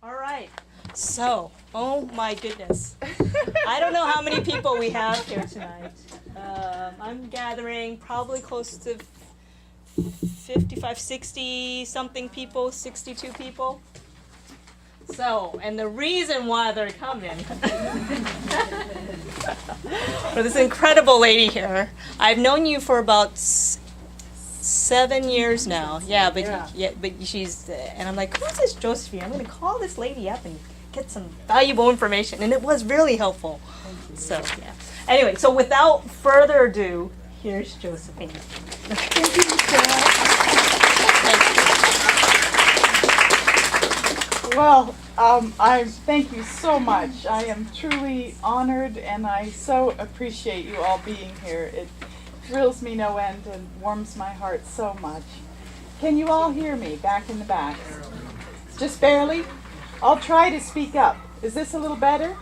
All right. So, oh my goodness. I don't know how many people we have here tonight. I'm gathering probably close to 55, 60 something people, 62 people. So, and the reason why they're coming for this incredible lady here. I've known you for about 7 years now. Yeah, but she's and I'm like, who's this Josephine? I'm going to call this lady up and get some valuable information, and it was really helpful. So yeah. Anyway, so without further ado, here's Josephine. Thank you, Michelle. Well, I thank you so much. I am truly honored, and I so appreciate you all being here. It thrills me no end and warms my heart so much. Can you all hear me back in the back? Just barely? I'll try to speak up. Is this a little better?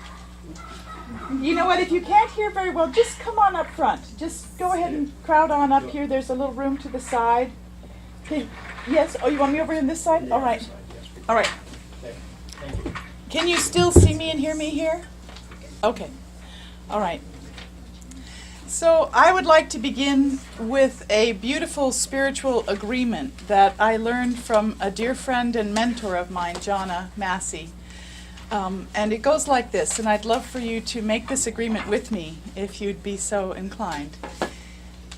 You know what, if you can't hear very well, just come on up front. Just go ahead and crowd on up here. There's a little room to the side. Okay. Yes? Oh, you want me over on this side? All right. All right. Can you still see me and hear me here? Okay. All right. So I would like to begin with a beautiful spiritual agreement that I learned from a dear friend and mentor of mine, Jonna Massey. And it goes like this, and I'd love for you to make this agreement with me if you'd be so inclined.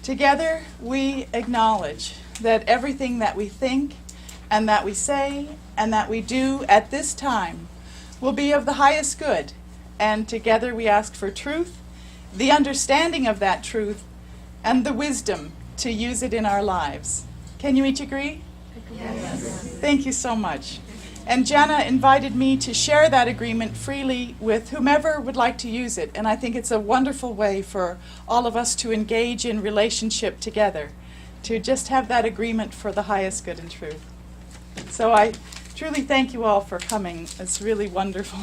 Together, we acknowledge that everything that we think and that we say and that we do at this time will be of the highest good, and together we ask for truth, the understanding of that truth, and the wisdom to use it in our lives. Can you each agree? Yes. Thank you so much. And Jana invited me to share that agreement freely with whomever would like to use it, and I think it's a wonderful way for all of us to engage in relationship together, to just have that agreement for the highest good and truth. So I truly thank you all for coming. It's really wonderful.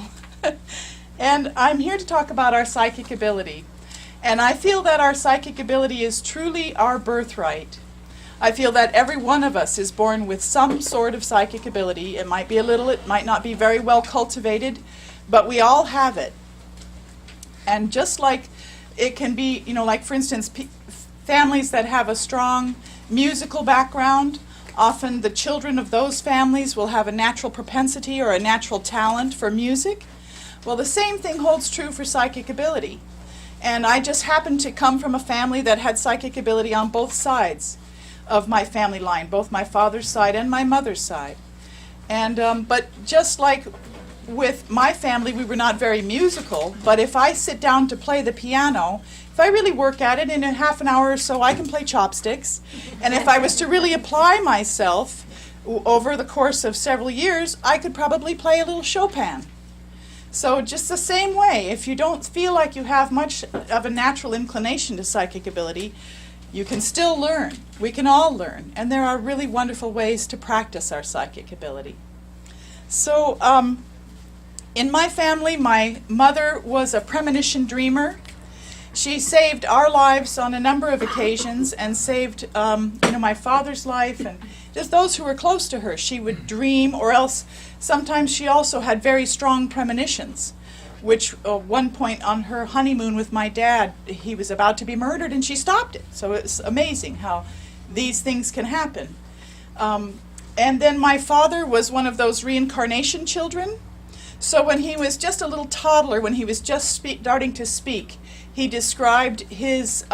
And I'm here to talk about our psychic ability. And I feel that our psychic ability is truly our birthright. I feel that every one of us is born with some sort of psychic ability. It might be a little, it might not be very well cultivated, but we all have it. And just like it can be, like for instance, families that have a strong musical background, often the children of those families will have a natural propensity or a natural talent for music. Well, the same thing holds true for psychic ability. And I just happened to come from a family that had psychic ability on both sides of my family line, both my father's side and my mother's side. And but just like with my family, we were not very musical, but if I sit down to play the piano, if I really work at it, in a half an hour or so, I can play chopsticks. And if I was to really apply myself over the course of several years, I could probably play a little Chopin. So just the same way, if you don't feel like you have much of a natural inclination to psychic ability, you can still learn. We can all learn. And there are really wonderful ways to practice our psychic ability. So in my family, my mother was a premonition dreamer. She saved our lives on a number of occasions and saved my father's life and just those who were close to her. She would dream, or else sometimes she also had very strong premonitions, which one point on her honeymoon with my dad, he was about to be murdered and she stopped it. So it's amazing how these things can happen. And then my father was one of those reincarnation children. So when he was just a little toddler, when he was just starting to speak, he described his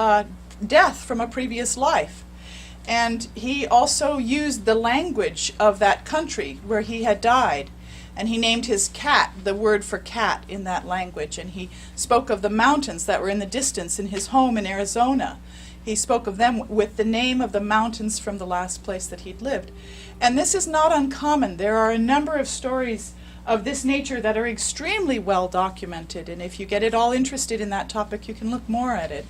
death from a previous life. And he also used the language of that country where he had died. And he named his cat, the word for cat, in that language. And he spoke of the mountains that were in the distance in his home in Arizona. He spoke of them with the name of the mountains from the last place that he'd lived. And this is not uncommon. There are a number of stories of this nature that are extremely well documented. And if you get at all interested in that topic, you can look more at it.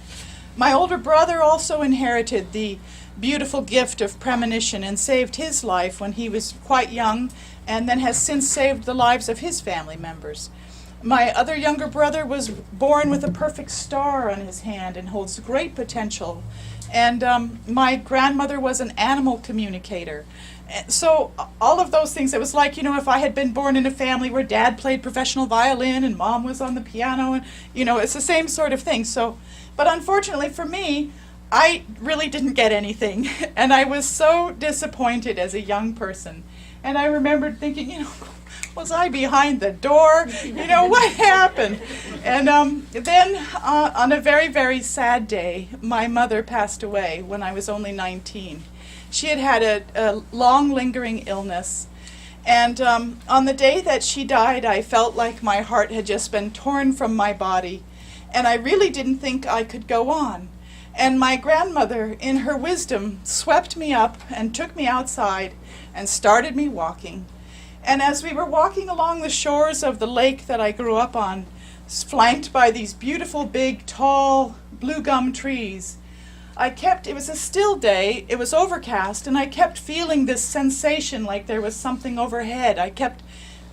My older brother also inherited the beautiful gift of premonition and saved his life when he was quite young, and then has since saved the lives of his family members. My other younger brother was born with a perfect star on his hand and holds great potential. And my grandmother was an animal communicator. So all of those things, it was like, if I had been born in a family where dad played professional violin and mom was on the piano, and it's the same sort of thing. So, but unfortunately for me, I really didn't get anything, and I was so disappointed as a young person. And I remembered thinking, was I behind the door? What happened? And then on a very, very sad day, my mother passed away when I was only 19. She had had a long lingering illness. And on the day that she died, I felt like my heart had just been torn from my body. And I really didn't think I could go on. And my grandmother, in her wisdom, swept me up and took me outside and started me walking. And as we were walking along the shores of the lake that I grew up on, flanked by these beautiful, big, tall, blue gum trees, it was a still day, it was overcast, and I kept feeling this sensation like there was something overhead. I kept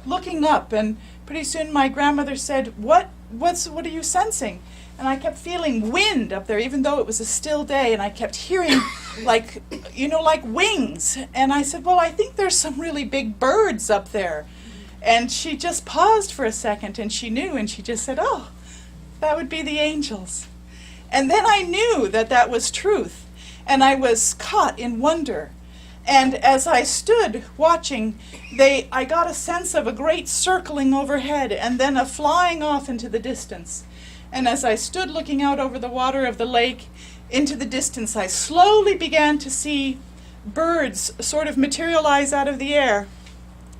looking up, and pretty soon my grandmother said, what are you sensing? And I kept feeling wind up there, even though it was a still day, and I kept hearing like wings. And I said, well, I think there's some really big birds up there. And she just paused for a second, and she knew, and she just said, oh, that would be the angels. And then I knew that that was truth, and I was caught in wonder. And as I stood watching, I got a sense of a great circling overhead, and then a flying off into the distance. And as I stood looking out over the water of the lake into the distance, I slowly began to see birds sort of materialize out of the air.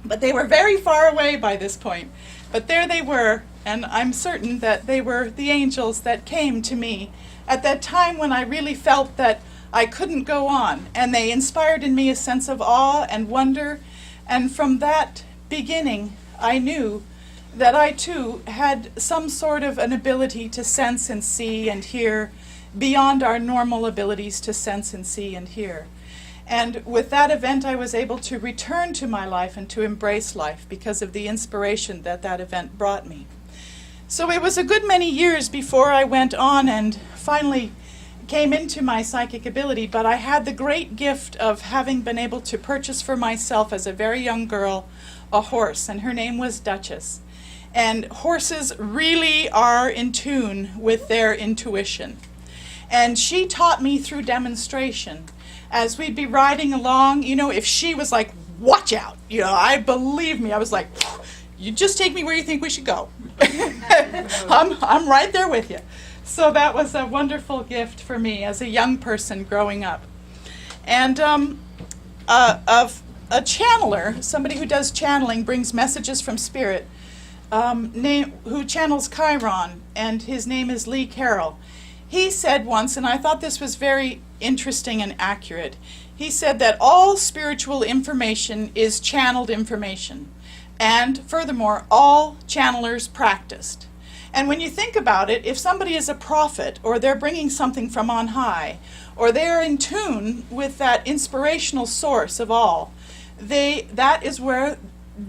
But they were very far away by this point. But there they were, and I'm certain that they were the angels that came to me at that time when I really felt that I couldn't go on. And they inspired in me a sense of awe and wonder. And from that beginning, I knew that I too had some sort of an ability to sense and see and hear beyond our normal abilities to sense and see and hear. And with that event, I was able to return to my life and to embrace life because of the inspiration that that event brought me. So it was a good many years before I went on and finally came into my psychic ability, but I had the great gift of having been able to purchase for myself as a very young girl a horse, and her name was Duchess. And horses really are in tune with their intuition. And she taught me through demonstration. As we'd be riding along, if she was like, watch out, believe me, I was like, you just take me where you think we should go. I'm right there with you. So that was a wonderful gift for me as a young person growing up. And a channeler, somebody who does channeling, brings messages from spirit, who channels Chiron, and his name is Lee Carroll. He said once, and I thought this was very interesting and accurate, he said that all spiritual information is channeled information. And furthermore, all channelers practiced. And when you think about it, if somebody is a prophet, or they're bringing something from on high, or they're in tune with that inspirational source of all, that is where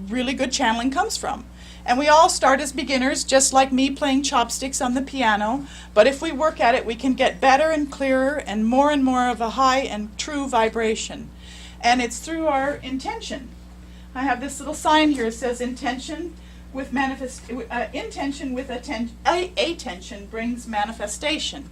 really good channeling comes from. And we all start as beginners, just like me playing chopsticks on the piano. But if we work at it, we can get better and clearer and more of a high and true vibration. And it's through our intention. I have this little sign here. It says intention with attention brings manifestation.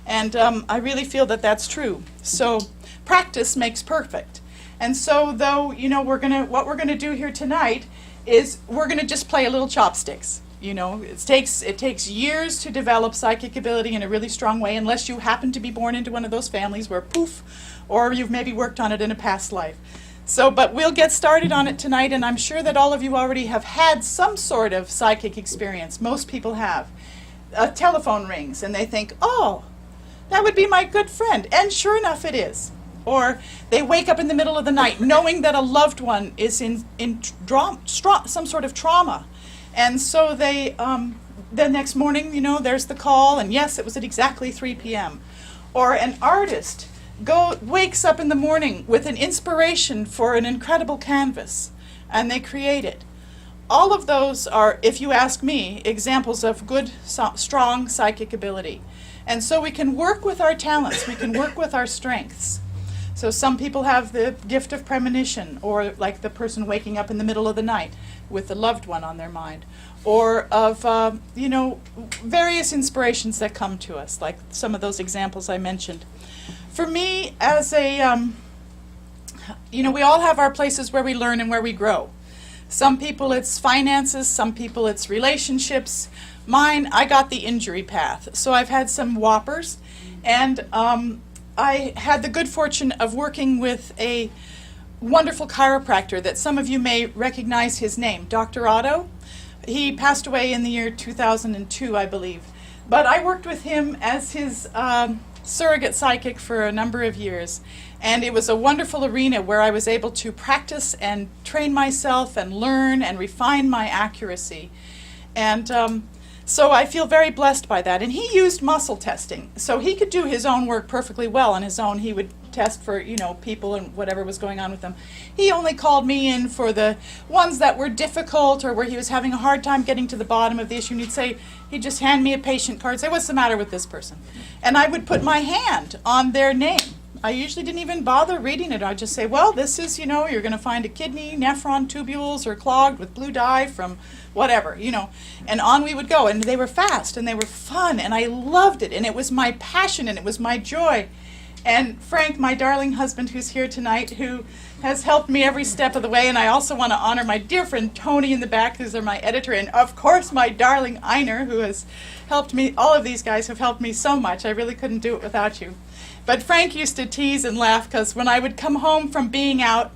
And I really feel that that's true. So practice makes perfect. And so though, what we're gonna do here tonight is we're going to just play a little chopsticks. It takes years to develop psychic ability in a really strong way, unless you happen to be born into one of those families where poof, or you've maybe worked on it in a past life. So, but we'll get started on it tonight, and I'm sure that all of you already have had some sort of psychic experience. Most people have. A telephone rings, and they think, oh, that would be my good friend. And sure enough, it is. Or they wake up in the middle of the night knowing that a loved one is in some sort of trauma. And so the next morning, there's the call, and yes, it was at exactly 3 p.m. Or an artist wakes up in the morning with an inspiration for an incredible canvas, and they create it. All of those are, if you ask me, examples of good, strong psychic ability. And so we can work with our talents, we can work with our strengths. So some people have the gift of premonition, or like the person waking up in the middle of the night with a loved one on their mind, or of, various inspirations that come to us, like some of those examples I mentioned. For me, as a, we all have our places where we learn and where we grow. Some people it's finances, some people it's relationships. Mine, I got the injury path. So I've had some whoppers, and I had the good fortune of working with a wonderful chiropractor that some of you may recognize his name, Dr. Otto. He passed away in the year 2002, I believe. But I worked with him as his surrogate psychic for a number of years. And it was a wonderful arena where I was able to practice and train myself and learn and refine my accuracy. And so I feel very blessed by that. And he used muscle testing. So he could do his own work perfectly well on his own. He would test for, people and whatever was going on with them. He only called me in for the ones that were difficult or where he was having a hard time getting to the bottom of the issue. And he'd just hand me a patient card, say, what's the matter with this person? And I would put my hand on their name. I usually didn't even bother reading it. I'd just say, well, this is, you're going to find a kidney, nephron tubules are clogged with blue dye from whatever, and on we would go. And they were fast and they were fun and I loved it. And it was my passion and it was my joy. And Frank, my darling husband who's here tonight, who has helped me every step of the way. And I also want to honor my dear friend Tony in the back, who's my editor. And of course, my darling Einar, who has helped me. All of these guys have helped me so much. I really couldn't do it without you. But Frank used to tease and laugh because when I would come home from being out,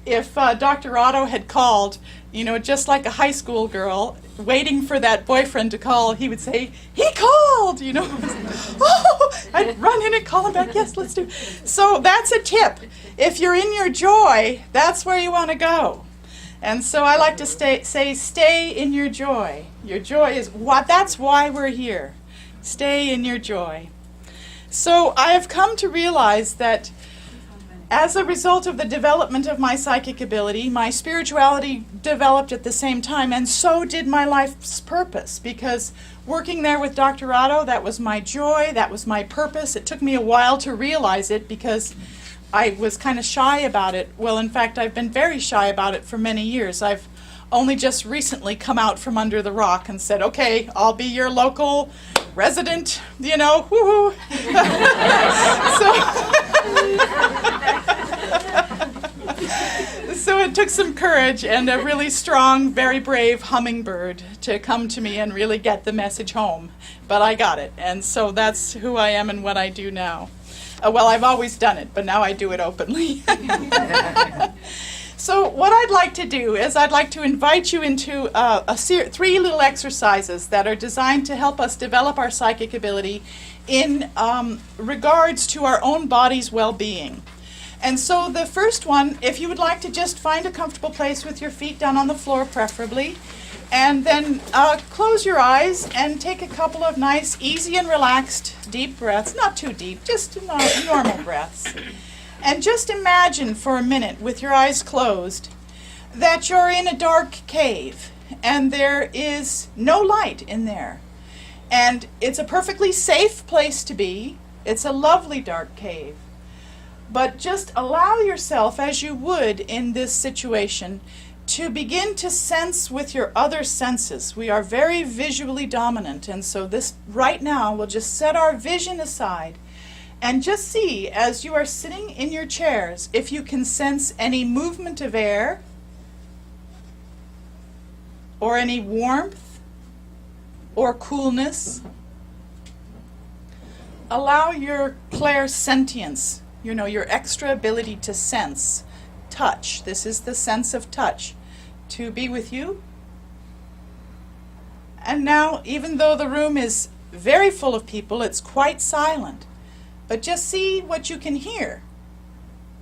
if Dr. Otto had called, just like a high school girl, waiting for that boyfriend to call, he would say, he called, Oh, I'd run in and call him back, yes, let's do. So that's a tip. If you're in your joy, that's where you want to go. And so I like to stay in your joy. Your joy is that's why we're here. Stay in your joy. So I have come to realize that as a result of the development of my psychic ability, my spirituality developed at the same time, and so did my life's purpose, because working there with Dr. Otto, that was my joy, that was my purpose. It took me a while to realize it because I was kind of shy about it. Well, in fact, I've been very shy about it for many years. I've only just recently come out from under the rock and said, okay, I'll be your local resident, woohoo. So it took some courage and a really strong, very brave hummingbird to come to me and really get the message home. But I got it, and so that's who I am and what I do now. Well, I've always done it, but now I do it openly. So what I'd like to do is I'd like to invite you into 3 little exercises that are designed to help us develop our psychic ability in regards to our own body's well-being. And so the first one, if you would like to just find a comfortable place with your feet down on the floor preferably, and then close your eyes and take a couple of nice, easy and relaxed deep breaths, not too deep, just normal breaths. And just imagine for a minute, with your eyes closed, that you're in a dark cave and there is no light in there. And it's a perfectly safe place to be. It's a lovely dark cave. But just allow yourself, as you would in this situation, to begin to sense with your other senses. We are very visually dominant, and so this right now, we'll just set our vision aside and just see, as you are sitting in your chairs, if you can sense any movement of air or any warmth or coolness. Allow your clairsentience, your extra ability to sense, touch, this is the sense of touch, to be with you. And now, even though the room is very full of people, it's quite silent. But just see what you can hear.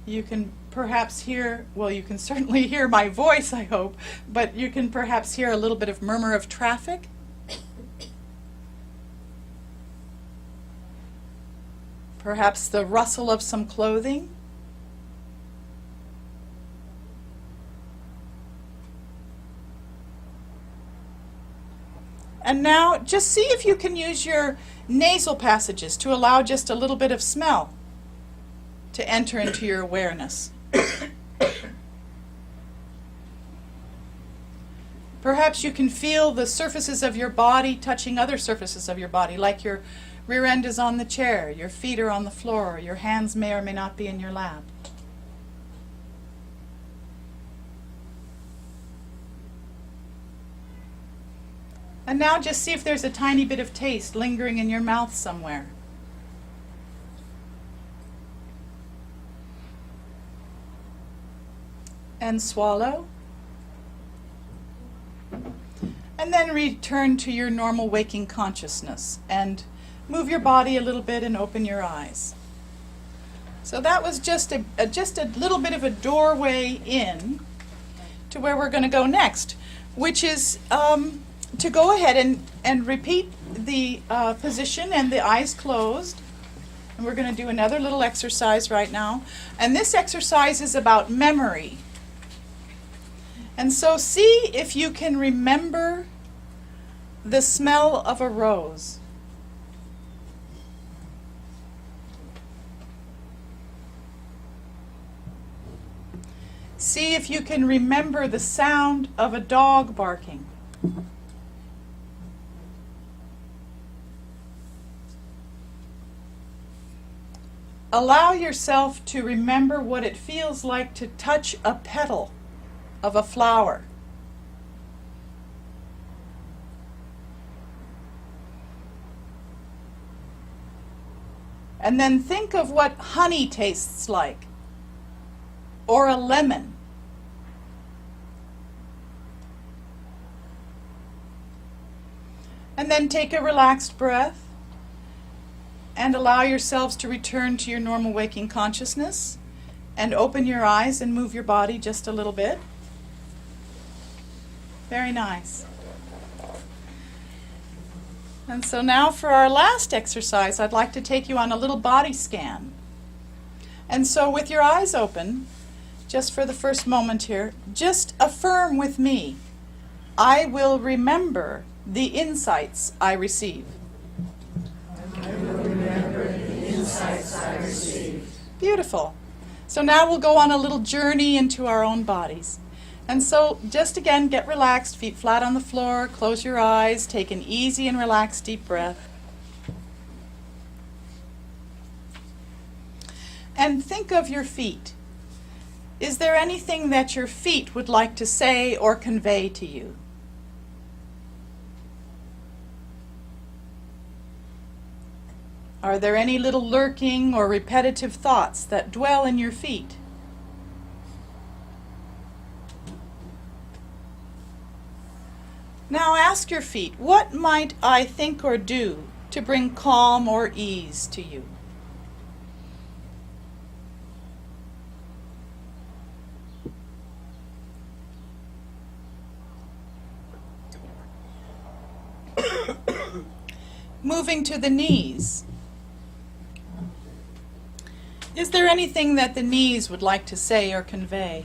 You can perhaps hear, well, you can certainly hear my voice, I hope, but you can perhaps hear a little bit of murmur of traffic. Perhaps the rustle of some clothing. And now just see if you can use your nasal passages to allow just a little bit of smell. to enter into your awareness. Perhaps you can feel the surfaces of your body touching other surfaces of your body, like your rear end is on the chair, your feet are on the floor, your hands may or may not be in your lap. And now just see if there's a tiny bit of taste lingering in your mouth somewhere. And swallow. And then return to your normal waking consciousness and move your body a little bit and open your eyes. So that was just a little bit of a doorway in to where we're going to go next, which is to go ahead and repeat the position and the eyes closed. And we're going to do another little exercise right now. And this exercise is about memory. And so see if you can remember the smell of a rose. See if you can remember the sound of a dog barking. Allow yourself to remember what it feels like to touch a petal of a flower. And then think of what honey tastes like, or a lemon. And then take a relaxed breath and allow yourselves to return to your normal waking consciousness and open your eyes and move your body just a little bit. Very nice. And so now for our last exercise, I'd like to take you on a little body scan. And so with your eyes open, just for the first moment here, just affirm with me, I will remember the insights I receive. I will remember the insights I receive. Beautiful. So now we'll go on a little journey into our own bodies. And so just again, get relaxed, feet flat on the floor, close your eyes, take an easy and relaxed deep breath. And think of your feet. Is there anything that your feet would like to say or convey to you? Are there any little lurking or repetitive thoughts that dwell in your feet? Now ask your feet, what might I think or do to bring calm or ease to you? Moving to the knees. Is there anything that the knees would like to say or convey?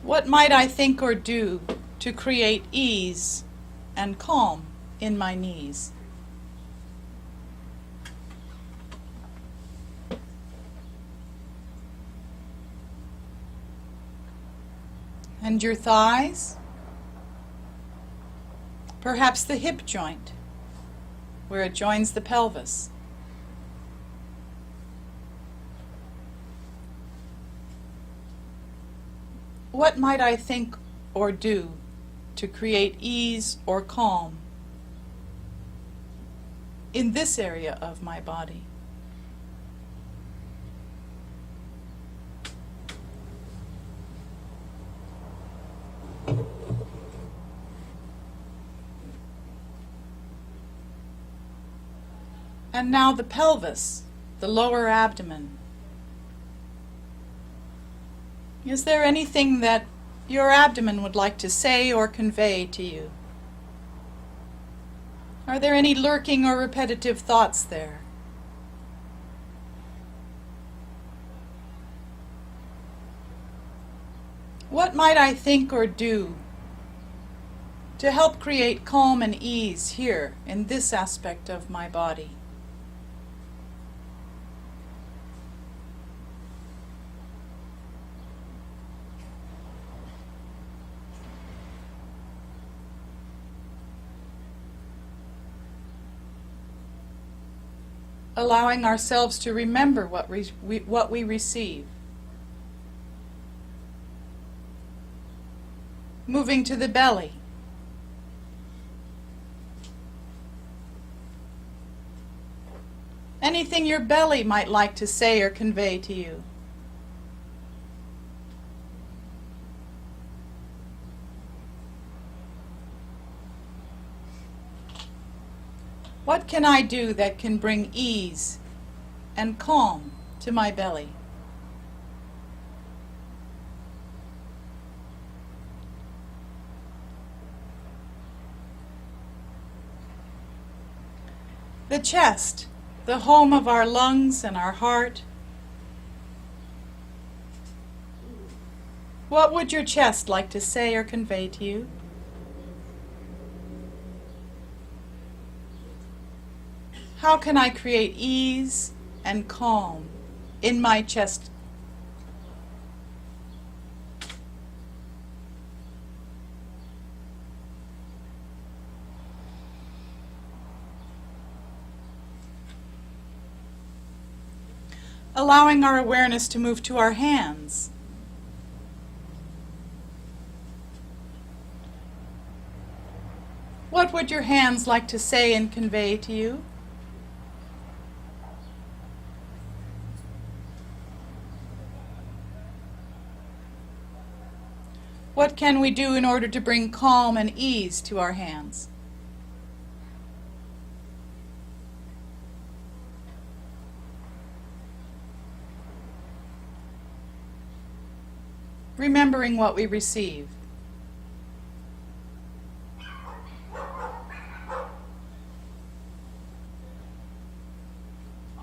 What might I think or do to create ease and calm in my knees? And your thighs? Perhaps the hip joint, where it joins the pelvis. What might I think or do to create ease or calm in this area of my body? And now the pelvis, the lower abdomen. Is there anything that your abdomen would like to say or convey to you? Are there any lurking or repetitive thoughts there? What might I think or do to help create calm and ease here in this aspect of my body. Allowing ourselves to remember what we receive. Moving to the belly. Anything your belly might like to say or convey to you. What can I do that can bring ease and calm to my belly? The chest, the home of our lungs and our heart. What would your chest like to say or convey to you? How can I create ease and calm in my chest? Allowing our awareness to move to our hands. What would your hands like to say and convey to you? What can we do in order to bring calm and ease to our hands? Remembering what we receive.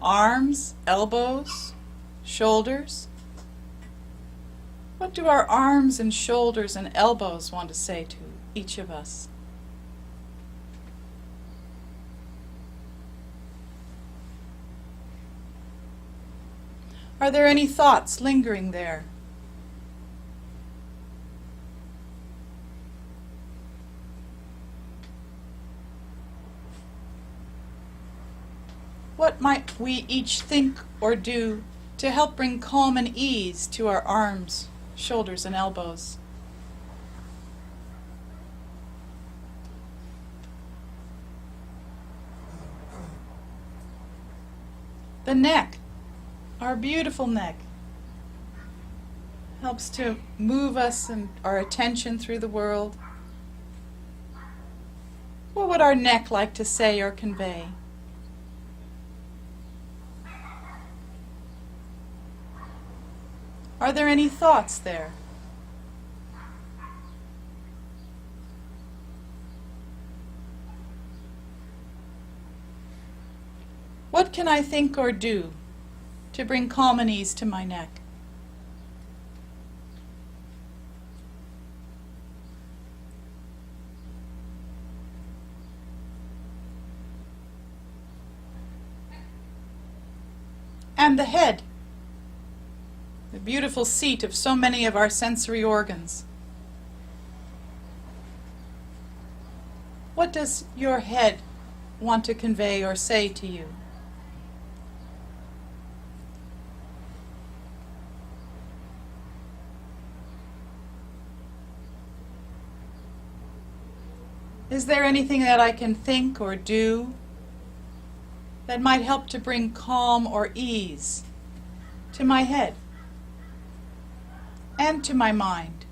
Arms, elbows, shoulders. What do our arms and shoulders and elbows want to say to each of us? Are there any thoughts lingering there? What might we each think or do to help bring calm and ease to our arms, shoulders, and elbows? The neck, our beautiful neck, helps to move us and our attention through the world. What would our neck like to say or convey? Are there any thoughts there? What can I think or do to bring calm and ease to my neck? And the head, the beautiful seat of so many of our sensory organs. What does your head want to convey or say to you? Is there anything that I can think or do that might help to bring calm or ease to my head and to my mind?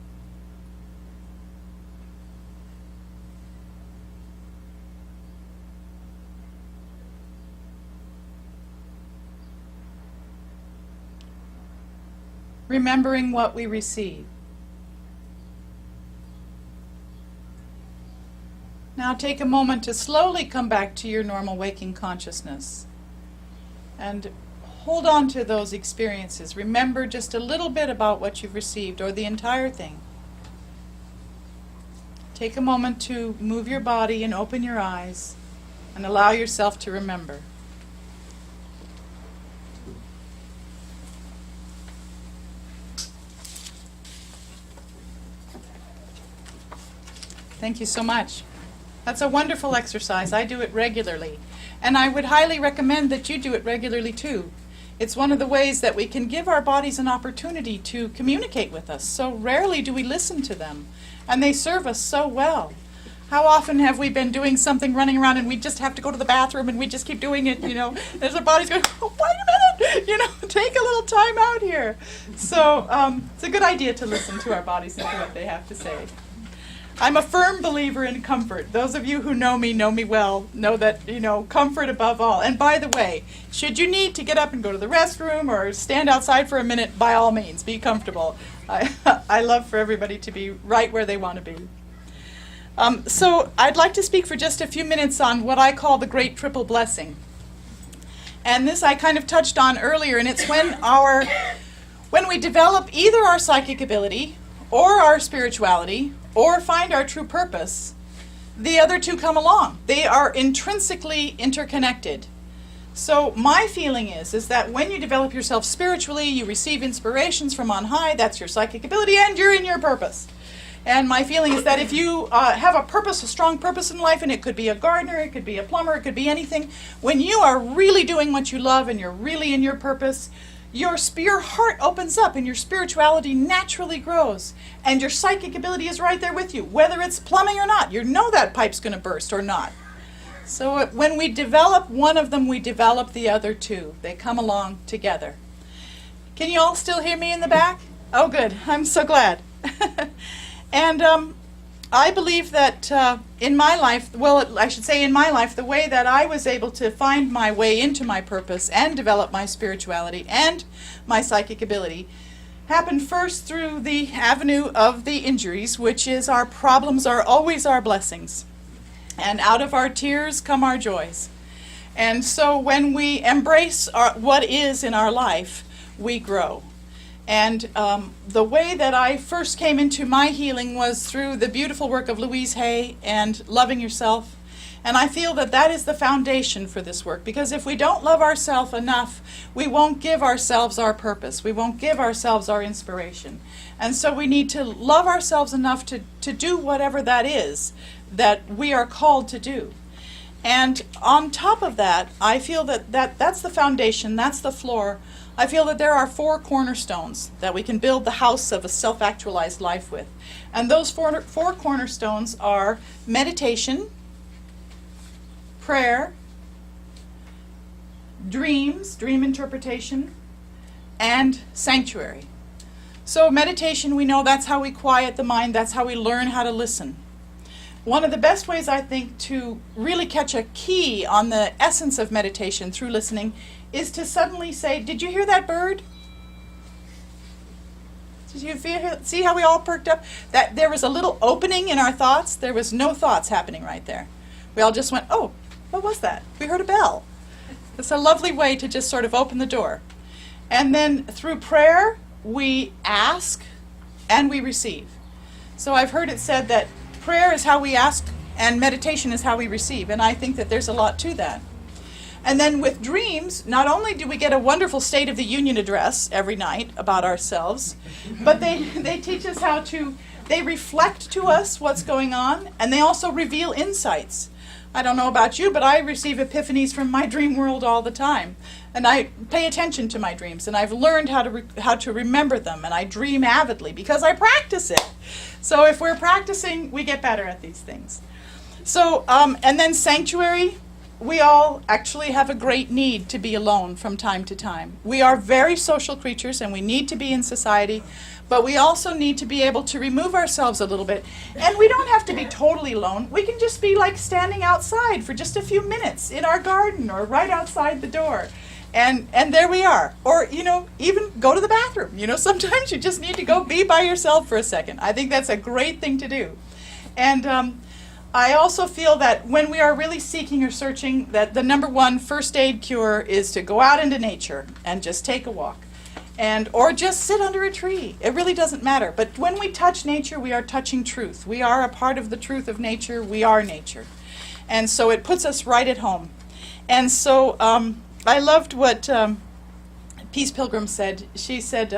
Remembering what we receive. Now take a moment to slowly come back to your normal waking consciousness and hold on to those experiences. Remember just a little bit about what you've received or the entire thing. Take a moment to move your body and open your eyes and allow yourself to remember. Thank you so much. That's a wonderful exercise. I do it regularly. And I would highly recommend that you do it regularly too. It's one of the ways that we can give our bodies an opportunity to communicate with us. So rarely do we listen to them. And they serve us so well. How often have we been doing something, running around, and we just have to go to the bathroom and we just keep doing it, as our body's going, oh, wait a minute, take a little time out here. So it's a good idea to listen to our bodies and to what they have to say. I'm a firm believer in comfort. Those of you who know me well, know that, comfort above all. And by the way, should you need to get up and go to the restroom or stand outside for a minute, by all means, be comfortable. I love for everybody to be right where they want to be. So I'd like to speak for just a few minutes on what I call the Great Triple Blessing. And this I kind of touched on earlier, and it's when we develop either our psychic ability or our spirituality or find our true purpose, the other two come along. They are intrinsically interconnected. So my feeling is that when you develop yourself spiritually, you receive inspirations from on high, that's your psychic ability, and you're in your purpose. And my feeling is that if you have a purpose, a strong purpose in life, and it could be a gardener, it could be a plumber, it could be anything, when you are really doing what you love and you're really in your purpose, your heart opens up and your spirituality naturally grows. And your psychic ability is right there with you, whether it's plumbing or not. You know that pipe's going to burst or not. So when we develop one of them, we develop the other two. They come along together. Can you all still hear me in the back? Oh, good. I'm so glad. And I believe that in my life, the way that I was able to find my way into my purpose and develop my spirituality and my psychic ability happened first through the avenue of the injuries, which is our problems are always our blessings. And out of our tears come our joys. And so when we embrace what is in our life, we grow. And the way that I first came into my healing was through the beautiful work of Louise Hay and Loving Yourself. And I feel that that is the foundation for this work, because if we don't love ourselves enough, we won't give ourselves our purpose. We won't give ourselves our inspiration. And so we need to love ourselves enough to do whatever that is that we are called to do. And on top of that, I feel that's the foundation, that's the floor. I feel that there are 4 cornerstones that we can build the house of a self-actualized life with. And those four cornerstones are meditation, prayer, dreams, dream interpretation, and sanctuary. So meditation, we know that's how we quiet the mind, that's how we learn how to listen. One of the best ways, I think, to really catch a key on the essence of meditation through listening is to suddenly say, did you hear that bird? Did you see how we all perked up? That there was a little opening in our thoughts. There was no thoughts happening right there. We all just went, oh, what was that? We heard a bell. It's a lovely way to just sort of open the door. And then through prayer, we ask and we receive. So I've heard it said that prayer is how we ask and meditation is how we receive. And I think that there's a lot to that. And then with dreams, not only do we get a wonderful State of the Union address every night about ourselves, but they teach us they reflect to us what's going on, and they also reveal insights. I don't know about you, but I receive epiphanies from my dream world all the time. And I pay attention to my dreams, and I've learned how to remember them, and I dream avidly because I practice it. So if we're practicing, we get better at these things. So, and then sanctuary. We all actually have a great need to be alone from time to time. We are very social creatures and we need to be in society, but we also need to be able to remove ourselves a little bit. And we don't have to be totally alone. We can just be like standing outside for just a few minutes in our garden or right outside the door. And there we are. Or, even go to the bathroom. Sometimes you just need to go be by yourself for a second. I think that's a great thing to do. And I also feel that when we are really seeking or searching, that the number one first aid cure is to go out into nature and just take a walk. or just sit under a tree. It really doesn't matter. But when we touch nature, we are touching truth. We are a part of the truth of nature. We are nature. And so it puts us right at home. And so I loved what Peace Pilgrim said. She said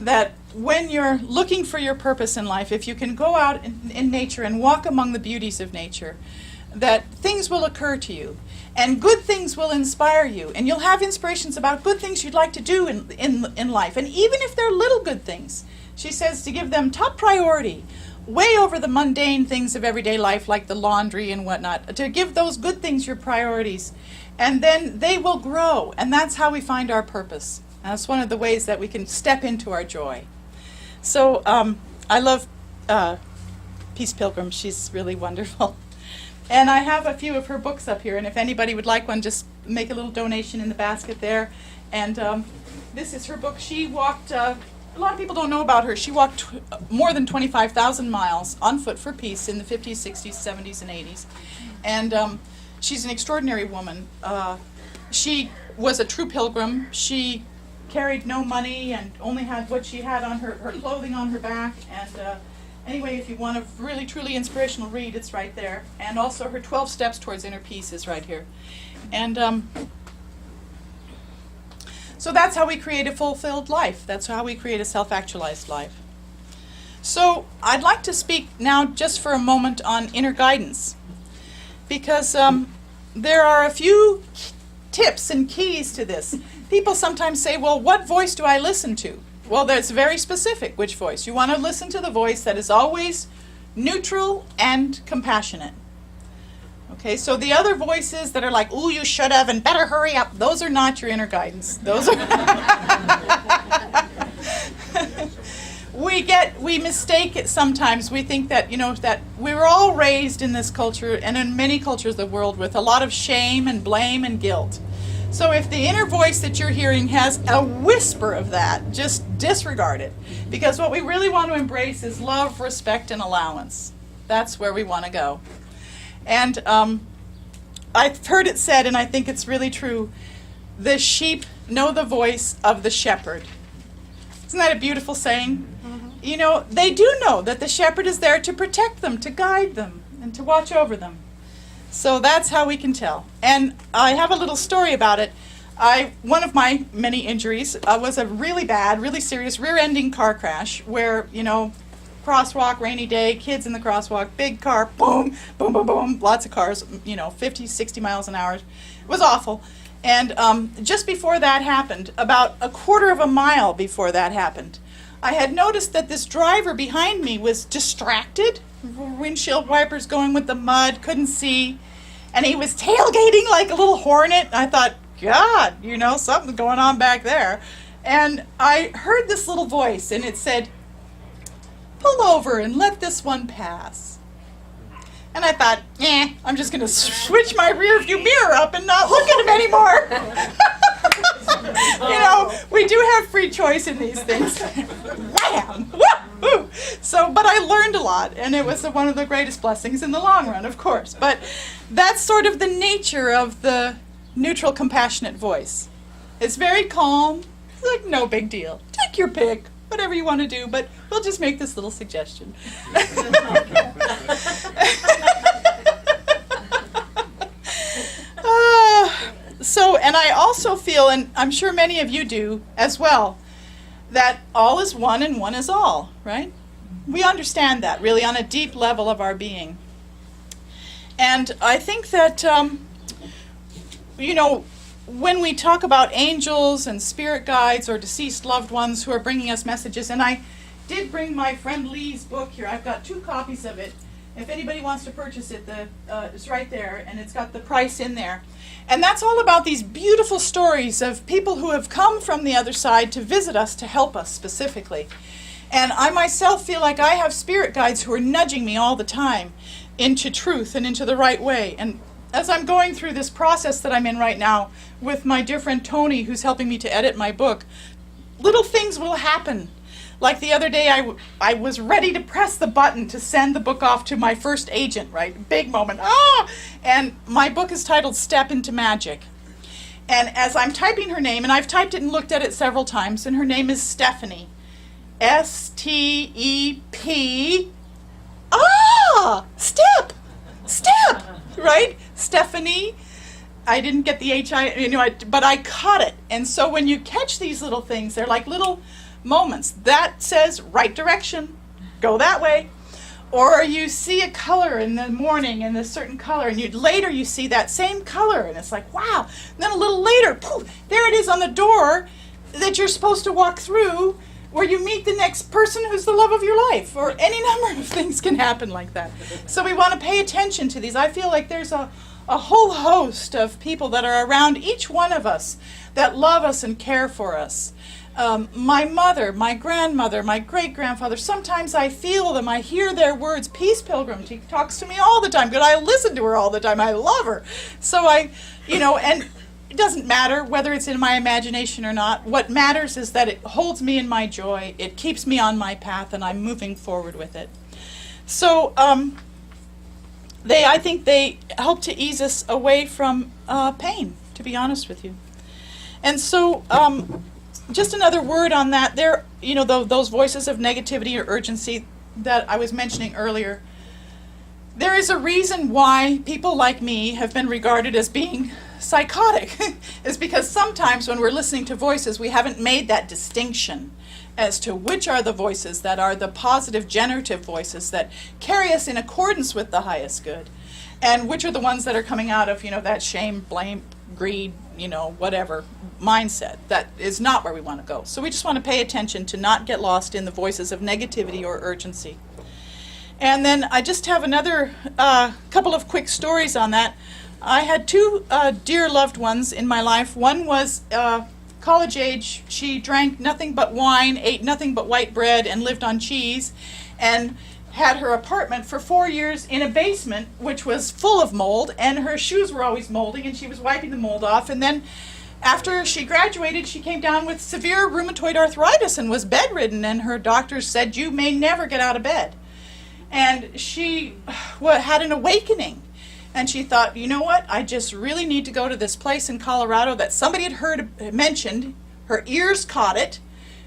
that when you're looking for your purpose in life, if you can go out in nature and walk among the beauties of nature, that things will occur to you. And good things will inspire you. And you'll have inspirations about good things you'd like to do in life. And even if they're little good things, she says to give them top priority, way over the mundane things of everyday life like the laundry and whatnot, to give those good things your priorities. And then they will grow. And that's how we find our purpose. And that's one of the ways that we can step into our joy. So I love Peace Pilgrim. She's really wonderful. And I have a few of her books up here, and if anybody would like one, just make a little donation in the basket there. And this is her book. She walked, a lot of people don't know about her, she walked more than 25,000 miles on foot for peace in the 50s, 60s, 70s, and 80s. And she's an extraordinary woman. She was a true pilgrim. She carried no money and only had what she had on her clothing on her back. And anyway, if you want a really, truly inspirational read, it's right there. And also her 12 Steps Towards Inner Peace is right here. And so that's how we create a fulfilled life. That's how we create a self-actualized life. So I'd like to speak now just for a moment on inner guidance. Because there are a few tips and keys to this. People sometimes say, well, what voice do I listen to? Well, that's very specific, which voice. You want to listen to the voice that is always neutral and compassionate. Okay, so the other voices that are like, ooh, you should have and better hurry up, those are not your inner guidance. Those are we mistake it sometimes. We think that, that we were all raised in this culture and in many cultures of the world with a lot of shame and blame and guilt. So if the inner voice that you're hearing has a whisper of that, just disregard it. Because what we really want to embrace is love, respect, and allowance. That's where we want to go. And I've heard it said, and I think it's really true, the sheep know the voice of the shepherd. Isn't that a beautiful saying? Mm-hmm. They do know that the shepherd is there to protect them, to guide them, and to watch over them. So that's how we can tell. And I have a little story about it. One of my many injuries was a really bad, really serious rear-ending car crash where, crosswalk, rainy day, kids in the crosswalk, big car, boom, boom, boom, boom, lots of cars, 50, 60 miles an hour. It was awful. And just before that happened, about a quarter of a mile before that happened, I had noticed that this driver behind me was distracted, windshield wipers going with the mud, couldn't see, and he was tailgating like a little hornet. I thought, God, something's going on back there. And I heard this little voice, and it said, pull over and let this one pass. And I thought, I'm just going to switch my rear view mirror up and not look at him anymore. We do have free choice in these things. Wham! Woo! So, but I learned a lot, and it was one of the greatest blessings in the long run, of course. But that's sort of the nature of the neutral, compassionate voice. It's very calm. It's like no big deal. Take your pick, whatever you want to do, but we'll just make this little suggestion. And I also feel, and I'm sure many of you do as well, that all is one and one is all, right? We understand that really on a deep level of our being. And I think that, when we talk about angels and spirit guides or deceased loved ones who are bringing us messages, and I did bring my friend Lee's book here. I've got 2 copies of it. If anybody wants to purchase it, it's right there, and it's got the price in there. And that's all about these beautiful stories of people who have come from the other side to visit us, to help us specifically. And I myself feel like I have spirit guides who are nudging me all the time into truth and into the right way. And as I'm going through this process that I'm in right now with my dear friend Tony, who's helping me to edit my book, little things will happen. Like the other day, I was ready to press the button to send the book off to my first agent, right? Big moment. And my book is titled Step into Magic. And as I'm typing her name, and I've typed it and looked at it several times, and her name is Stephanie. S-T-E-P. Step, right? Stephanie. I didn't get the H-I, but I caught it. And so when you catch these little things, they're like little moments. That says right direction, go that way. Or you see a color in the morning in a certain color, and later you see that same color, and it's like, wow. And then a little later, poof, there it is on the door that you're supposed to walk through, where you meet the next person who's the love of your life, or any number of things can happen like that. So we want to pay attention to these. I feel like there's a whole host of people that are around each one of us that love us and care for us. My mother, my grandmother, my great-grandfather, sometimes I feel them, I hear their words. Peace Pilgrim, she talks to me all the time, but I listen to her all the time, I love her. So and it doesn't matter whether it's in my imagination or not. What matters is that it holds me in my joy, it keeps me on my path, and I'm moving forward with it. So I think they help to ease us away from pain, to be honest with you. And so just another word on that, there, those voices of negativity or urgency that I was mentioning earlier, there is a reason why people like me have been regarded as being psychotic. Is because sometimes when we're listening to voices, we haven't made that distinction as to which are the voices that are the positive generative voices that carry us in accordance with the highest good, and which are the ones that are coming out of, that shame, blame, greed, whatever mindset. That is not where we want to go. So we just want to pay attention to not get lost in the voices of negativity or urgency. And then I just have another couple of quick stories on that. I had two dear loved ones in my life. One was college age. She drank nothing but wine, ate nothing but white bread, and lived on cheese, and had her apartment for 4 years in a basement which was full of mold, and her shoes were always molding, and she was wiping the mold off. And then after she graduated, she came down with severe rheumatoid arthritis and was bedridden, and her doctors said, you may never get out of bed. And she had an awakening. And she thought, you know what, I just really need to go to this place in Colorado that somebody had mentioned. Her ears caught it.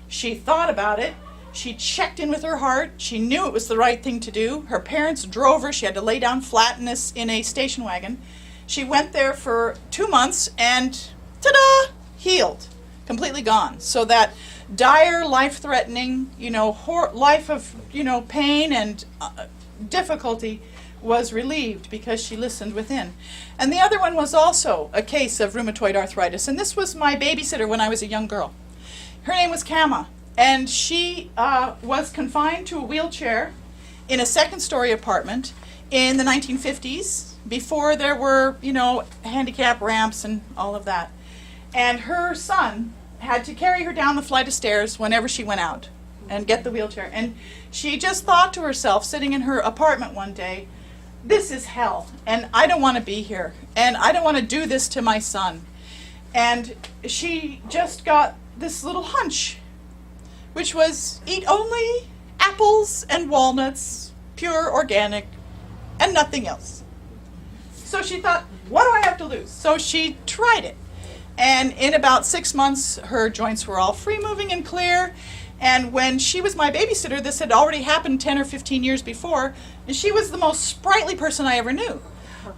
She thought about it. She checked in with her heart. She knew it was the right thing to do. Her parents drove her. She had to lay down flat in a station wagon. She went there for 2 months and, ta-da, healed, completely gone. So that dire, life-threatening, life of, pain and difficulty was relieved because she listened within. And the other one was also a case of rheumatoid arthritis. And this was my babysitter when I was a young girl. Her name was Kama. And she was confined to a wheelchair in a second-story apartment in the 1950s, before there were, handicap ramps and all of that. And her son had to carry her down the flight of stairs whenever she went out and get the wheelchair. And she just thought to herself, sitting in her apartment one day, this is hell, and I don't want to be here, and I don't want to do this to my son. And she just got this little hunch, which was eat only apples and walnuts, pure organic, and nothing else. So she thought, what do I have to lose? So she tried it. And in about 6 months, her joints were all free moving and clear. And when she was my babysitter, this had already happened 10 or 15 years before, and she was the most sprightly person I ever knew.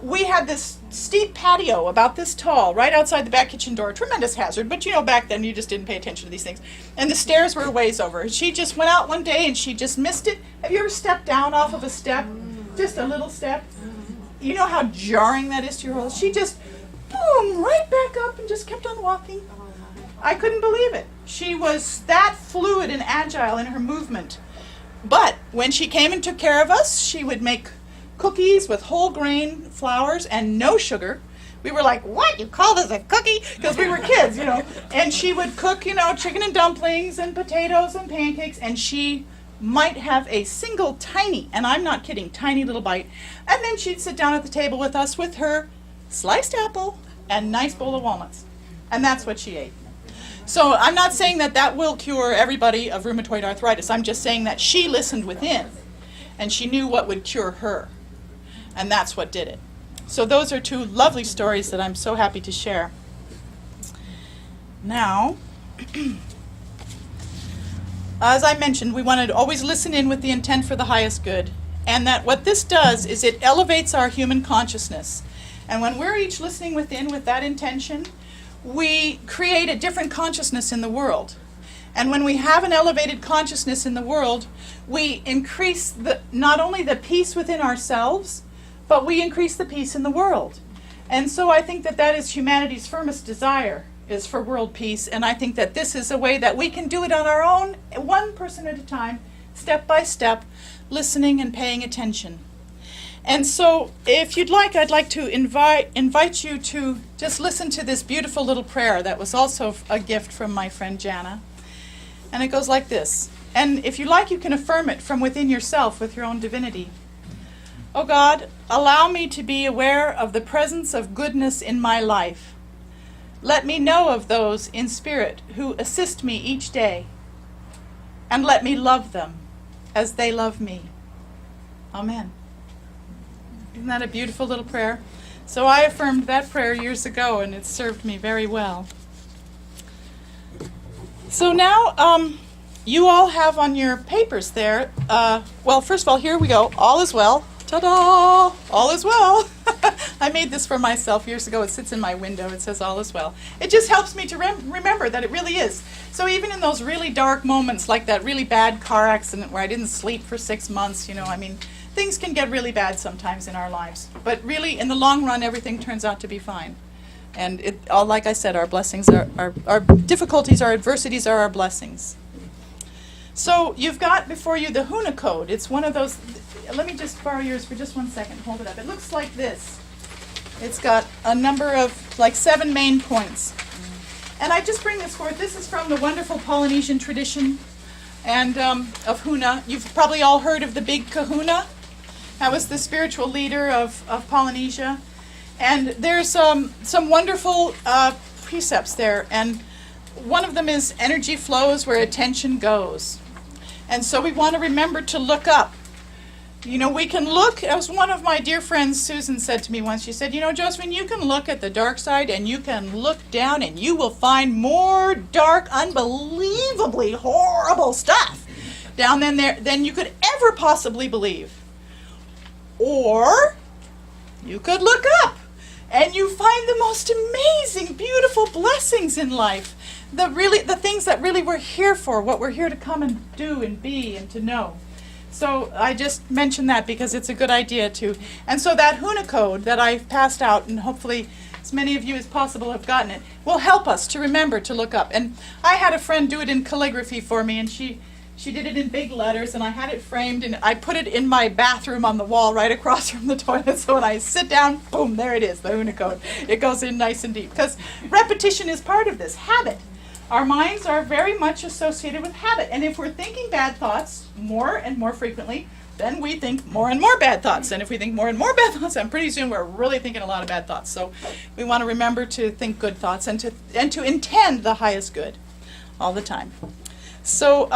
We had this steep patio about this tall right outside the back kitchen door, tremendous hazard, but back then you just didn't pay attention to these things. And the stairs were a ways over. She just went out one day and she just missed it. Have you ever stepped down off of a step? Just a little step? You know how jarring that is to your whole... She just, boom, right back up and just kept on walking. I couldn't believe it. She was that fluid and agile in her movement. But when she came and took care of us, she would make cookies with whole grain flours and no sugar. We were like, what? You call this a cookie? Because we were kids, And she would cook, chicken and dumplings and potatoes and pancakes, and she might have a single tiny, and I'm not kidding, tiny little bite. And then she'd sit down at the table with us with her sliced apple and nice bowl of walnuts. And that's what she ate. So I'm not saying that will cure everybody of rheumatoid arthritis. I'm just saying that she listened within, and she knew what would cure her. And that's what did it. So those are two lovely stories that I'm so happy to share. Now, as I mentioned, we want to always listen in with the intent for the highest good. And that what this does is it elevates our human consciousness. And when we're each listening within with that intention, we create a different consciousness in the world. And when we have an elevated consciousness in the world, we increase not only the peace within ourselves, but we increase the peace in the world. And so I think that that is humanity's firmest desire, is for world peace. And I think that this is a way that we can do it on our own, one person at a time, step by step, listening and paying attention. And so if you'd like, I'd like to invite you to just listen to this beautiful little prayer that was also a gift from my friend Jana. And it goes like this. And if you like, you can affirm it from within yourself with your own divinity. Oh God, allow me to be aware of the presence of goodness in my life. Let me know of those in spirit who assist me each day. And let me love them as they love me. Amen. Isn't that a beautiful little prayer? So I affirmed that prayer years ago, and it served me very well. So now you all have on your papers there, well, first of all, here we go. All is well. Ta-da! All is well. I made this for myself years ago. It sits in my window. It says all is well. It just helps me to remember that it really is. So even in those really dark moments, like that really bad car accident where I didn't sleep for 6 months, things can get really bad sometimes in our lives. But really, in the long run, everything turns out to be fine. And like I said, our blessings our difficulties, our adversities are our blessings. So you've got before you the Huna Code. It's one of those. Let me just borrow yours for just 1 second. Hold it up. It looks like this. It's got a number of 7 main points. And I just bring this forth. This is from the wonderful Polynesian tradition and of Huna. You've probably all heard of the Big Kahuna. That was the spiritual leader of Polynesia. And there's some wonderful precepts there. And one of them is energy flows where attention goes. And so we want to remember to look up. We can look, as one of my dear friends, Susan, said to me once, she said, Josephine, you can look at the dark side and you can look down and you will find more dark, unbelievably horrible stuff down there than you could ever possibly believe. Or you could look up and you find the most amazing, beautiful blessings in life. The things that really we're here for, what we're here to come and do and be and to know. So I just mentioned that because it's a good idea too. And so that Huna Code that I've passed out, and hopefully as many of you as possible have gotten it, will help us to remember to look up. And I had a friend do it in calligraphy for me, and she did it in big letters, and I had it framed, and I put it in my bathroom on the wall right across from the toilet. So when I sit down, boom, there it is, the Huna Code. It goes in nice and deep. Because repetition is part of this, habit. Our minds are very much associated with habit. And if we're thinking bad thoughts more and more frequently, then we think more and more bad thoughts. And if we think more and more bad thoughts, then pretty soon we're really thinking a lot of bad thoughts. So we want to remember to think good thoughts and to intend the highest good all the time. So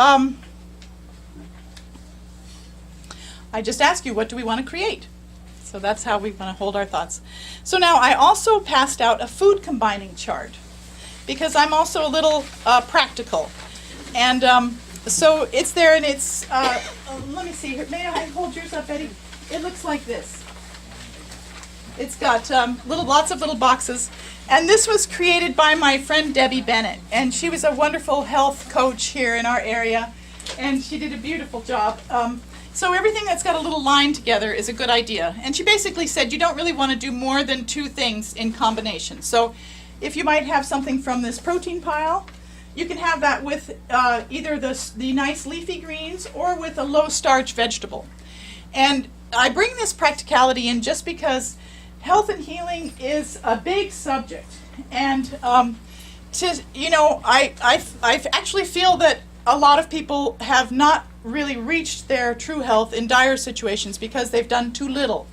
I just ask you, what do we want to create? So that's how we want to hold our thoughts. So now I also passed out a food combining chart, because I'm also a little practical. And so it's there, and it's, let me see here. May I hold yours up, Betty? It looks like this. It's got lots of little boxes. And this was created by my friend Debbie Bennett. And she was a wonderful health coach here in our area. And she did a beautiful job. So everything that's got a little line together is a good idea. And she basically said you don't really want to do more than 2 things in combination. So if you might have something from this protein pile, you can have that with either the nice leafy greens or with a low starch vegetable. And I bring this practicality in just because health and healing is a big subject. And I actually feel that a lot of people have not really reached their true health in dire situations because they've done too little.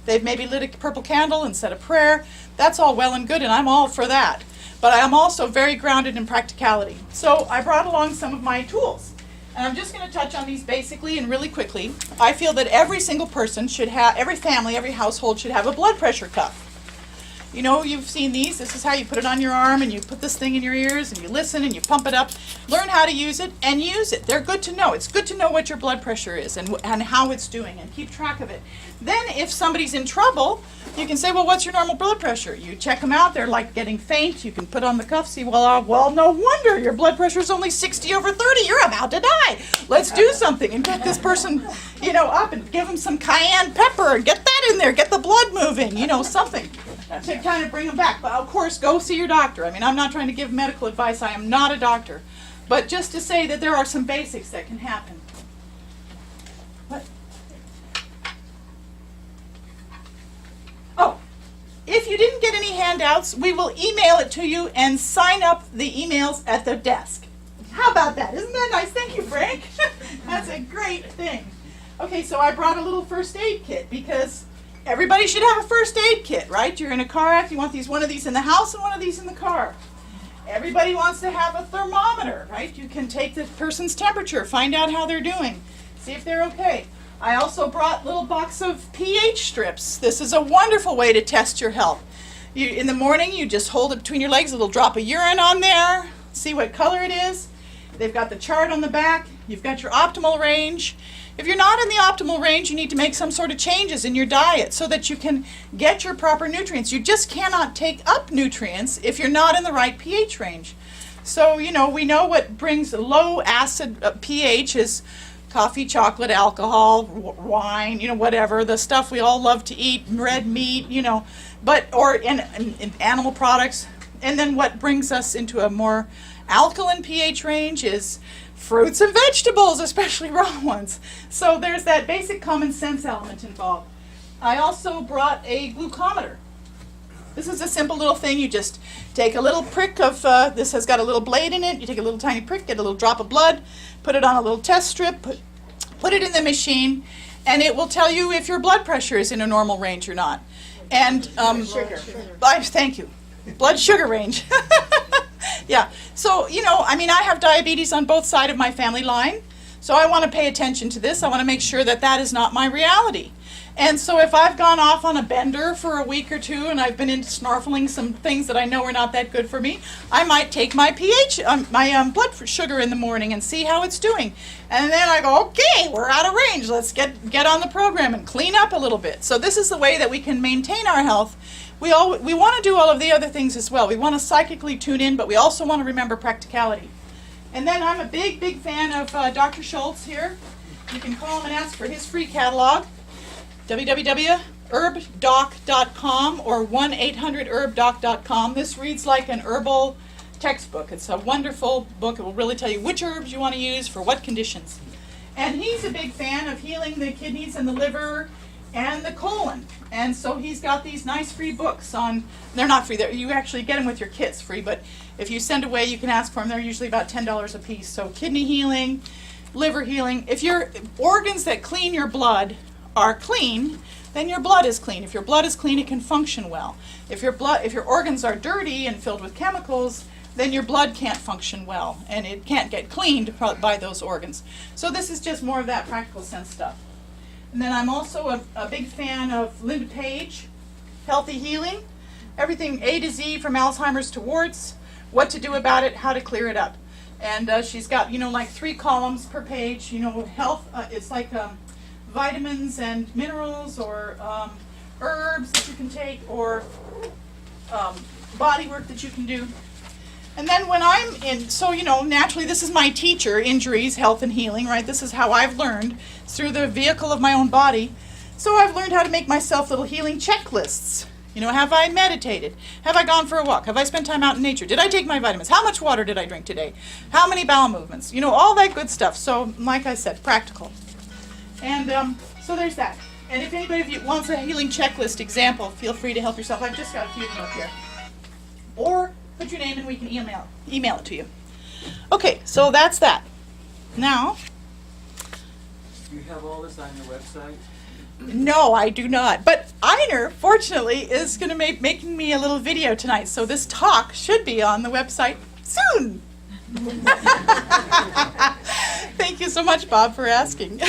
They've maybe lit a purple candle and said a prayer. That's all well and good, and I'm all for that. But I am also very grounded in practicality. So I brought along some of my tools. And I'm just going to touch on these basically and really quickly. I feel that every single person should have, every family, every household should have a blood pressure cuff. You know, you've seen these. This is how you put it on your arm, and you put this thing in your ears, and you listen, and you pump it up. Learn how to use it, and use it. They're good to know. It's good to know what your blood pressure is and how it's doing, and keep track of it. Then if somebody's in trouble, you can say, well, what's your normal blood pressure? You check them out. They're like getting faint. You can put on the cuff, see, well, no wonder your blood pressure is only 60/30. You're about to die. Let's do something and get this person, you know, up and give them some cayenne pepper and get that in there. Get the blood moving, you know, something to kind of bring them back. But of course, go see your doctor. I mean, I'm not trying to give medical advice. I am not a doctor. But just to say that there are some basics that can happen. What? Oh, if you didn't get any handouts, we will email it to you and sign up the emails at the desk. How about that? Isn't that nice? Thank you, Frank. That's a great thing. Okay, so I brought a little first aid kit because everybody should have a first aid kit, right? You're in a car accident, you want one of these in the house and one of these in the car. Everybody wants to have a thermometer, right? You can take the person's temperature, find out how they're doing, see if they're okay. I also brought a little box of pH strips. This is a wonderful way to test your health. In the morning, you just hold it between your legs, a little drop of urine on there, see what color it is. They've got the chart on the back. You've got your optimal range. If you're not in the optimal range, you need to make some sort of changes in your diet so that you can get your proper nutrients. You just cannot take up nutrients if you're not in the right pH range. So, you know, we know what brings low acid pH is coffee, chocolate, alcohol, wine, you know, whatever, the stuff we all love to eat, red meat, you know, or in animal products. And then what brings us into a more alkaline pH range is fruits and vegetables, especially raw ones. So there's that basic common sense element involved. I also brought a glucometer. This is a simple little thing. You just take a little prick of, this has got a little blade in it. You take a little tiny prick, get a little drop of blood, put it on a little test strip, put it in the machine, and it will tell you if your blood pressure is in a normal range or not. And thank you. Blood sugar range. Yeah, so, you know, I mean, I have diabetes on both sides of my family line, so I want to pay attention to this. I want to make sure that that is not my reality. And so if I've gone off on a bender for a week or two and I've been into snarfling some things that I know are not that good for me, I might take my pH, my blood sugar in the morning and see how it's doing. And then I go, okay, we're out of range. Let's get on the program and clean up a little bit. So this is the way that we can maintain our health. We want to do all of the other things as well. We want to psychically tune in, but we also want to remember practicality. And then I'm a big, big fan of Dr. Schultz here. You can call him and ask for his free catalog, www.herbdoc.com or 1-800-herbdoc.com. This reads like an herbal textbook. It's a wonderful book. It will really tell you which herbs you want to use for what conditions. And he's a big fan of healing the kidneys and the liver and the colon. And so he's got these nice free books on, they're not free, you actually get them with your kits free, but if you send away, you can ask for them. They're usually about $10 a piece. So kidney healing, liver healing. If your organs that clean your blood are clean, then your blood is clean. If your blood is clean, it can function well. If your organs are dirty and filled with chemicals, then your blood can't function well, and it can't get cleaned by those organs. So this is just more of that practical sense stuff. And then I'm also a big fan of Linda Page, Healthy Healing. Everything A to Z from Alzheimer's to warts, what to do about it, how to clear it up. And she's got, you know, like 3 columns per page, you know, health, it's like vitamins and minerals or herbs that you can take or body work that you can do. And then when I'm in, so, you know, naturally this is my teacher, injuries, health and healing, right? This is how I've learned. It's through the vehicle of my own body. So I've learned how to make myself little healing checklists. You know, have I meditated? Have I gone for a walk? Have I spent time out in nature? Did I take my vitamins? How much water did I drink today? How many bowel movements? You know, all that good stuff. So, like I said, practical. And so there's that. And if anybody of you wants a healing checklist example, feel free to help yourself. I've just got a few of them up here. Or put your name and we can email it to you. Okay, so that's that. Now, Do you have all this on your website? no, I do not. But Einer, fortunately, is going to making me a little video tonight, so this talk should be on the website soon. Thank you so much, Bob, for asking.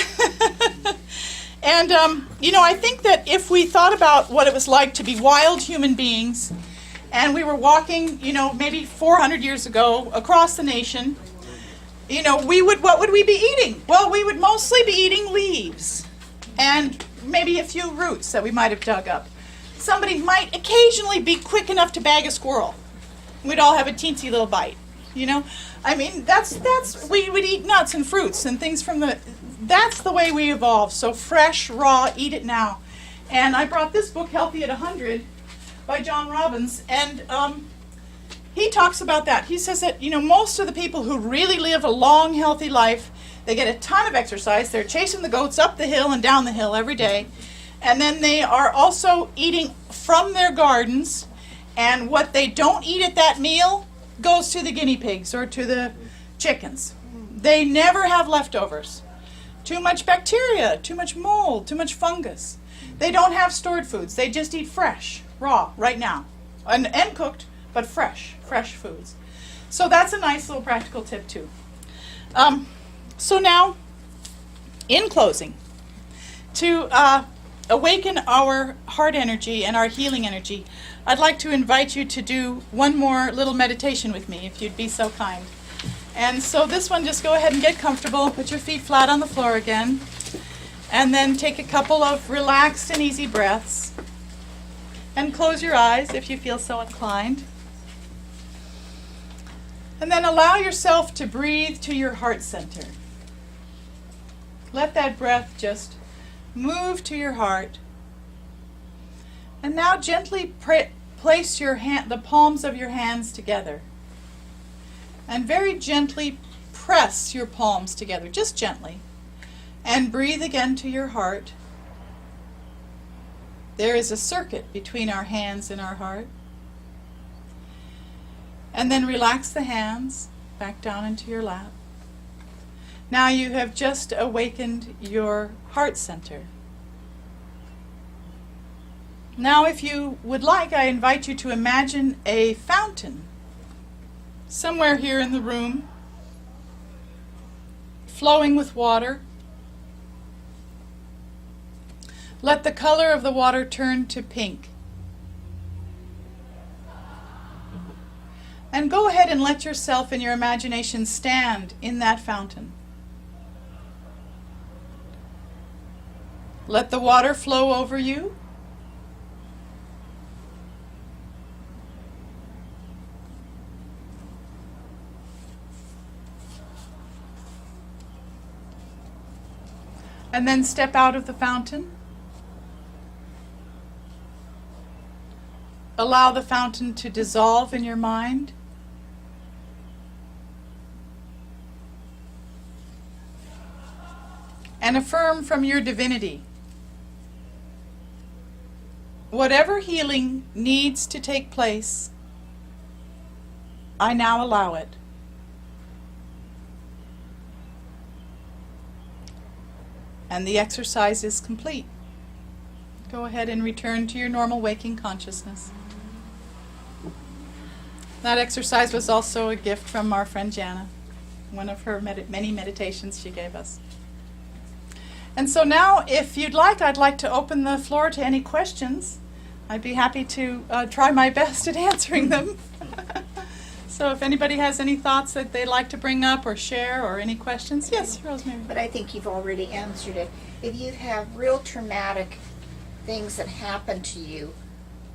And, I think that if we thought about what it was like to be wild human beings, and we were walking, maybe 400 years ago across the nation, what would we be eating? Well, we would mostly be eating leaves and maybe a few roots that we might have dug up. Somebody might occasionally be quick enough to bag a squirrel. We'd all have a teensy little bite, we would eat nuts and fruits and things that's the way we evolved. So fresh, raw, eat it now. And I brought this book, Healthy at 100, by John Robbins, and he talks about that. He says that, most of the people who really live a long, healthy life, they get a ton of exercise. They're chasing the goats up the hill and down the hill every day. And then they are also eating from their gardens. And what they don't eat at that meal goes to the guinea pigs or to the chickens. They never have leftovers. Too much bacteria, too much mold, too much fungus. They don't have stored foods. They just eat fresh, raw, right now. And cooked, but fresh foods. So that's a nice little practical tip too. So now, in closing, to awaken our heart energy and our healing energy, I'd like to invite you to do one more little meditation with me, if you'd be so kind. And so this one, just go ahead and get comfortable, put your feet flat on the floor again, and then take a couple of relaxed and easy breaths. And close your eyes if you feel so inclined. And then allow yourself to breathe to your heart center. Let that breath just move to your heart. And now gently place the palms of your hands together. And very gently press your palms together, just gently. And breathe again to your heart. There is a circuit between our hands and our heart. And then relax the hands back down into your lap. Now you have just awakened your heart center. Now if you would like, I invite you to imagine a fountain somewhere here in the room, flowing with water. Let the color of the water turn to pink. And go ahead and let yourself in your imagination stand in that fountain. Let the water flow over you. And then step out of the fountain. Allow the fountain to dissolve in your mind. And affirm from your divinity, whatever healing needs to take place, I now allow it. And the exercise is complete. Go ahead and return to your normal waking consciousness. That exercise was also a gift from our friend Jana, one of her many meditations she gave us. And so now, if you'd like, I'd like to open the floor to any questions. I'd be happy to try my best at answering them. So if anybody has any thoughts that they'd like to bring up or share or any questions. Yes, Rosemary. But I think you've already answered it. If you have real traumatic things that happen to you,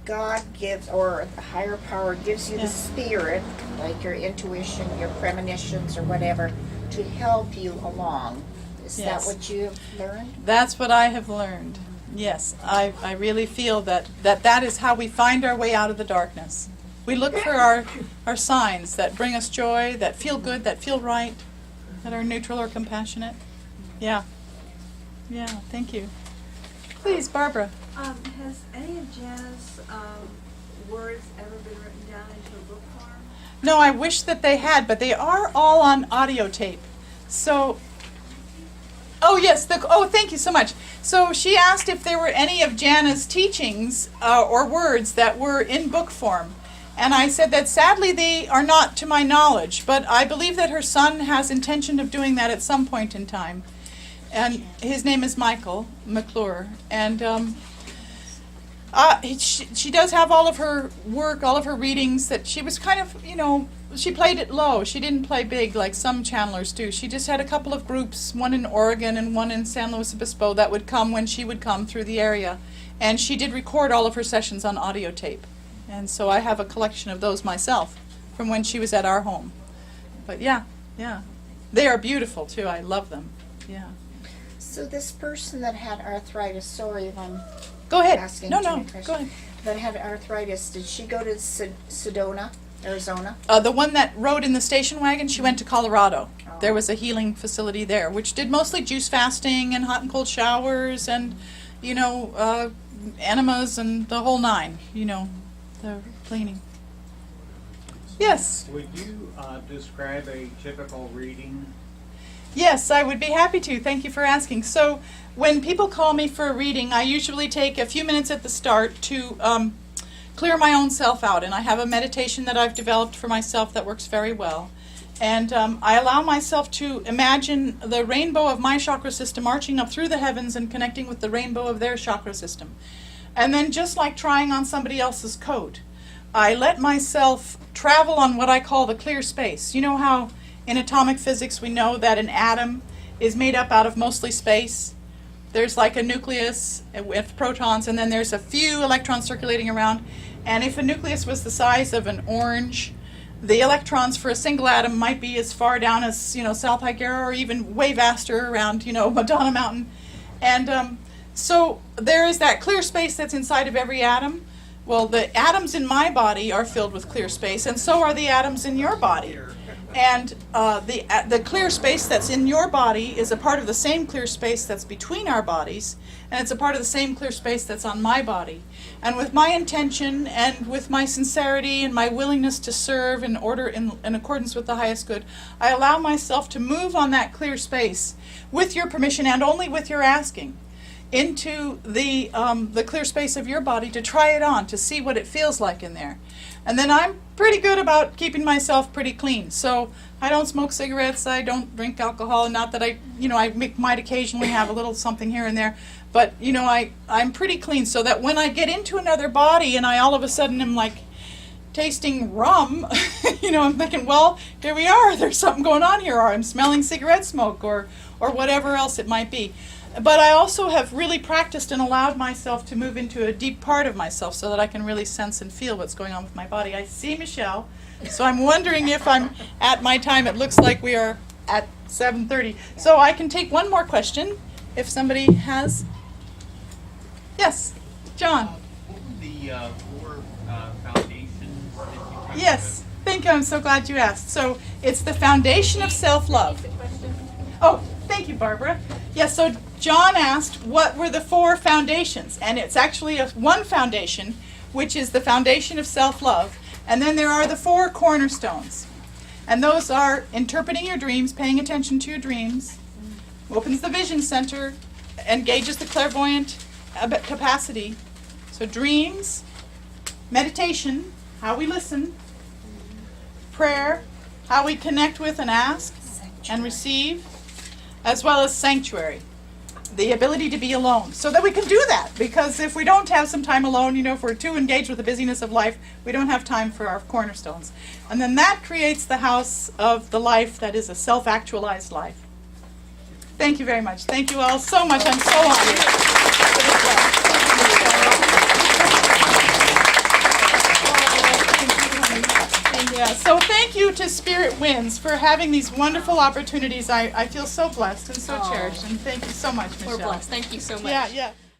God gives, or the higher power gives you the spirit, like your intuition, your premonitions or whatever, to help you along. Is that what you have learned? That's what I have learned. Yes, I really feel that is how we find our way out of the darkness. We look for our signs that bring us joy, that feel good, that feel right, that are neutral or compassionate. Yeah. Yeah, thank you. Please, Barbara. Has any of Jana's words ever been written down into a book form? No, I wish that they had, but they are all on audio tape. So, yes, thank you so much. So she asked if there were any of Jana's teachings or words that were in book form. And I said that sadly they are not to my knowledge, but I believe that her son has intention of doing that at some point in time. and his name is Michael McClure. And she does have all of her work, all of her readings that she was kind of, she played it low. She didn't play big like some channelers do. She just had a couple of groups, one in Oregon and one in San Luis Obispo, that would come when she would come through the area. And she did record all of her sessions on audio tape. And so I have a collection of those myself from when she was at our home. But yeah. They are beautiful too. I love them. Yeah. So this person that had arthritis, sorry if I'm Go ahead. asking No, too no. many questions, Go ahead. that had arthritis, did she go to Sedona, Arizona? The one that rode in the station wagon, she went to Colorado. Oh. There was a healing facility there, which did mostly juice fasting and hot and cold showers and, enemas and the whole nine, the cleaning. Yes. Would you describe a typical reading? Yes, I would be happy to. Thank you for asking. So when people call me for a reading, I usually take a few minutes at the start to clear my own self out. And I have a meditation that I've developed for myself that works very well. And I allow myself to imagine the rainbow of my chakra system marching up through the heavens and connecting with the rainbow of their chakra system. And then just like trying on somebody else's coat, I let myself travel on what I call the clear space. You know how in atomic physics we know that an atom is made up out of mostly space? There's like a nucleus with protons, and then there's a few electrons circulating around. And if a nucleus was the size of an orange, the electrons for a single atom might be as far down as, South Higuera, or even way vaster around, Madonna Mountain. And so there is that clear space that's inside of every atom. Well, the atoms in my body are filled with clear space, and so are the atoms in your body. And the clear space that's in your body is a part of the same clear space that's between our bodies, and it's a part of the same clear space that's on my body. And with my intention and with my sincerity and my willingness to serve in order in accordance with the highest good, I allow myself to move on that clear space with your permission and only with your asking into the clear space of your body to try it on, to see what it feels like in there. And then I'm pretty good about keeping myself pretty clean. So I don't smoke cigarettes, I don't drink alcohol, not that I might occasionally have a little something here and there, but I'm pretty clean, so that when I get into another body and I all of a sudden am like tasting rum, I'm thinking, well, here we are, there's something going on here, or I'm smelling cigarette smoke, or whatever else it might be. But I also have really practiced and allowed myself to move into a deep part of myself so that I can really sense and feel what's going on with my body. I see Michelle, so I'm wondering if I'm at my time. It looks like we are at 7:30. So I can take one more question if somebody has. Yes, John. What were the four foundations that you talked Yes, thank you. I'm so glad you asked. So it's the foundation of self-love. Oh, thank you, Barbara. Yes, so John asked what were the four foundations, and it's actually one foundation, which is the foundation of self-love, and then there are the four cornerstones. And those are interpreting your dreams, paying attention to your dreams, opens the vision center, engages the clairvoyant capacity. So dreams, meditation, how we listen, prayer, how we connect with and ask and receive, as well as sanctuary, the ability to be alone, so that we can do that. Because if we don't have some time alone, if we're too engaged with the busyness of life, we don't have time for our cornerstones. And then that creates the house of the life that is a self-actualized life. Thank you very much. Thank you all so much. I'm so honored. Yeah, so thank you to Spirit Winds for having these wonderful opportunities. I feel so blessed and so cherished, and thank you so much, Michelle. We're blessed. Thank you so much. Yeah.